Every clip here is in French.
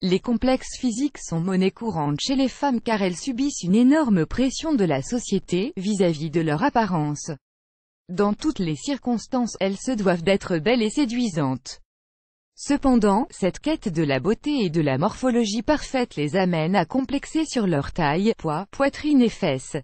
Les complexes physiques sont monnaie courante chez les femmes car elles subissent une énorme pression de la société, vis-à-vis de leur apparence. Dans toutes les circonstances, elles se doivent d'être belles et séduisantes. Cependant, cette quête de la beauté et de la morphologie parfaite les amène à complexer sur leur taille, poids, poitrine et fesses.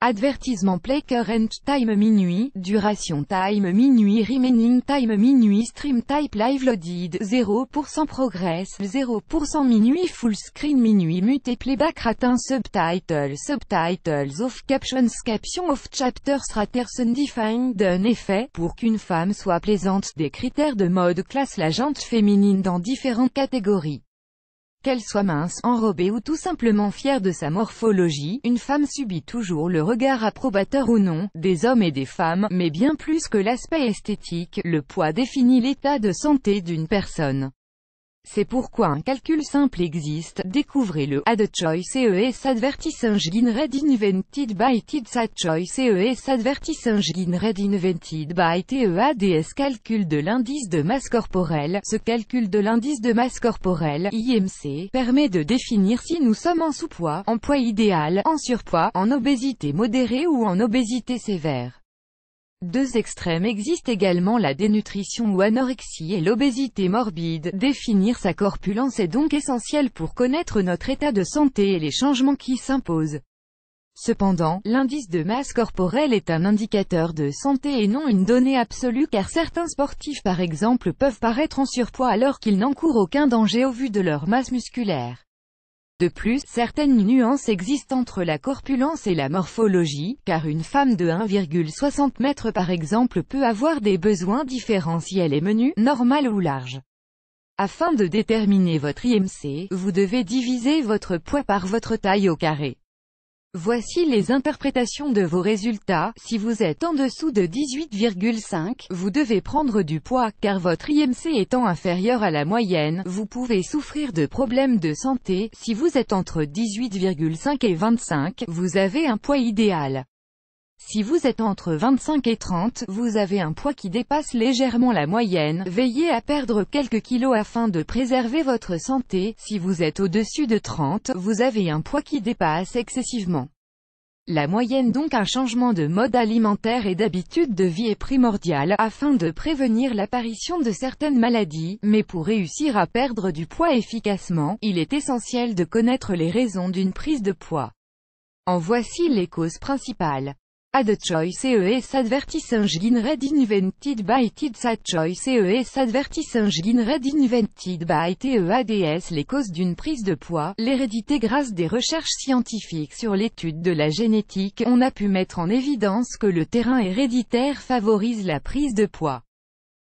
Advertisement play current time minuit, duration time minuit remaining time minuit stream type live loaded, 0% progress, 0% minuit full screen minuit mute playback ratin subtitles off captions caption off chapters raters undefined un effet, pour qu'une femme soit plaisante, des critères de mode classe la jante féminine dans différentes catégories. Qu'elle soit mince, enrobée ou tout simplement fière de sa morphologie, une femme subit toujours le regard approbateur ou non, des hommes et des femmes, mais bien plus que l'aspect esthétique, le poids définit l'état de santé d'une personne. C'est pourquoi un calcul simple existe, découvrez-le. Add choice ES advertising red invented by TEDS choice ES advertising red invented by TEADS calcul de l'indice de masse corporelle. Ce calcul de l'indice de masse corporelle, IMC, permet de définir si nous sommes en sous-poids, en poids idéal, en surpoids, en obésité modérée ou en obésité sévère. Deux extrêmes existent également, la dénutrition ou anorexie et l'obésité morbide. Définir sa corpulence est donc essentiel pour connaître notre état de santé et les changements qui s'imposent. Cependant, l'indice de masse corporelle est un indicateur de santé et non une donnée absolue car certains sportifs par exemple peuvent paraître en surpoids alors qu'ils n'encourent aucun danger au vu de leur masse musculaire. De plus, certaines nuances existent entre la corpulence et la morphologie, car une femme de 1,60 m par exemple peut avoir des besoins différents si elle est menue, normale ou large. Afin de déterminer votre IMC, vous devez diviser votre poids par votre taille au carré. Voici les interprétations de vos résultats. Si vous êtes en dessous de 18,5, vous devez prendre du poids, car votre IMC étant inférieur à la moyenne, vous pouvez souffrir de problèmes de santé. Si vous êtes entre 18,5 et 25, vous avez un poids idéal. Si vous êtes entre 25 et 30, vous avez un poids qui dépasse légèrement la moyenne. Veillez à perdre quelques kilos afin de préserver votre santé. Si vous êtes au-dessus de 30, vous avez un poids qui dépasse excessivement la moyenne, donc un changement de mode alimentaire et d'habitude de vie est primordial, afin de prévenir l'apparition de certaines maladies, mais pour réussir à perdre du poids efficacement, il est essentiel de connaître les raisons d'une prise de poids. En voici les causes principales. Add choice ES advertising red invented by TEDS choice ES advertising red invented by TEADS. Les causes d'une prise de poids, l'hérédité. Grâce des recherches scientifiques sur l'étude de la génétique, on a pu mettre en évidence que le terrain héréditaire favorise la prise de poids.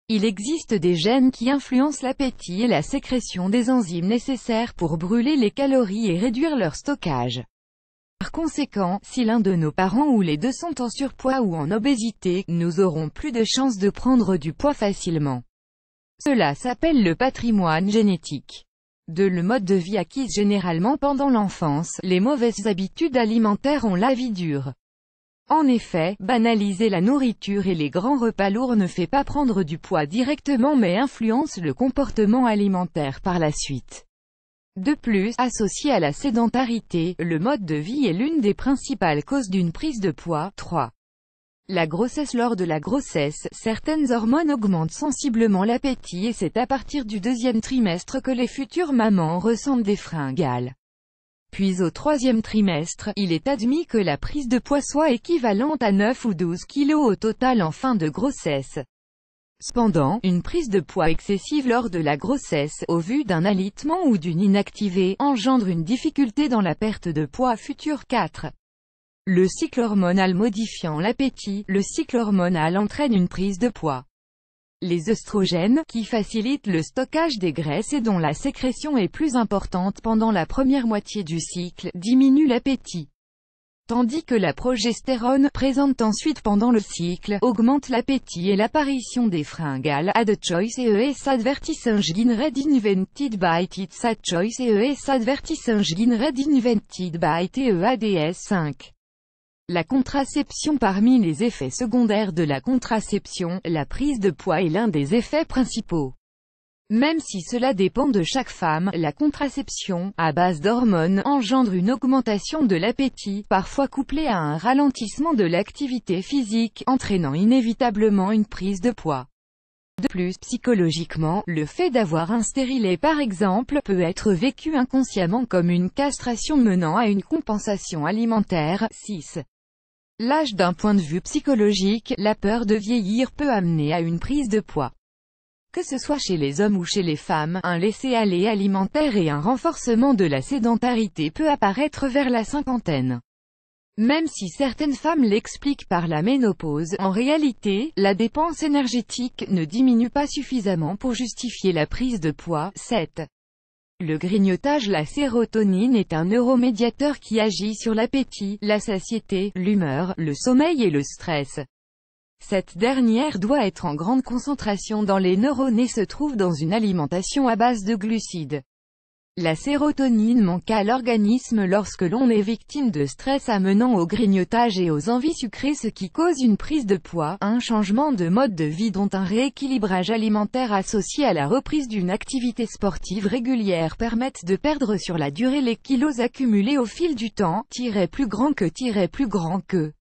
Il existe des gènes qui influencent l'appétit et la sécrétion des enzymes nécessaires pour brûler les calories et réduire leur stockage. Par conséquent, si l'un de nos parents ou les deux sont en surpoids ou en obésité, nous aurons plus de chances de prendre du poids facilement. Cela s'appelle le patrimoine génétique. Le mode de vie acquis généralement pendant l'enfance, les mauvaises habitudes alimentaires ont la vie dure. En effet, banaliser la nourriture et les grands repas lourds ne fait pas prendre du poids directement mais influence le comportement alimentaire par la suite. De plus, associé à la sédentarité, le mode de vie est l'une des principales causes d'une prise de poids. 3. La grossesse. Lors de la grossesse, certaines hormones augmentent sensiblement l'appétit et c'est à partir du deuxième trimestre que les futures mamans ressentent des fringales. Puis au troisième trimestre, il est admis que la prise de poids soit équivalente à 9 ou 12 kg au total en fin de grossesse. Cependant, une prise de poids excessive lors de la grossesse, au vu d'un alitement ou d'une inactivée, engendre une difficulté dans la perte de poids future. 4. Le cycle hormonal modifiant l'appétit. Le cycle hormonal entraîne une prise de poids. Les œstrogènes, qui facilitent le stockage des graisses et dont la sécrétion est plus importante pendant la première moitié du cycle, diminuent l'appétit. Tandis que la progestérone, présente ensuite pendant le cycle, augmente l'appétit et l'apparition des fringales. Add choice ES advertising red invented by TEDS choice ES advertising red invented by TEADS. 5. La contraception. Parmi les effets secondaires de la contraception, la prise de poids est l'un des effets principaux. Même si cela dépend de chaque femme, la contraception, à base d'hormones, engendre une augmentation de l'appétit, parfois couplée à un ralentissement de l'activité physique, entraînant inévitablement une prise de poids. De plus, psychologiquement, le fait d'avoir un stérilet par exemple, peut être vécu inconsciemment comme une castration menant à une compensation alimentaire. 6. L'âge. D'un point de vue psychologique, la peur de vieillir peut amener à une prise de poids. Que ce soit chez les hommes ou chez les femmes, un laisser-aller alimentaire et un renforcement de la sédentarité peut apparaître vers la cinquantaine. Même si certaines femmes l'expliquent par la ménopause, en réalité, la dépense énergétique ne diminue pas suffisamment pour justifier la prise de poids. 7. Le grignotage. La sérotonine est un neuromédiateur qui agit sur l'appétit, la satiété, l'humeur, le sommeil et le stress. Cette dernière doit être en grande concentration dans les neurones et se trouve dans une alimentation à base de glucides. La sérotonine manque à l'organisme lorsque l'on est victime de stress amenant au grignotage et aux envies sucrées, ce qui cause une prise de poids, un changement de mode de vie dont un rééquilibrage alimentaire associé à la reprise d'une activité sportive régulière permettent de perdre sur la durée les kilos accumulés au fil du temps. Plus grand que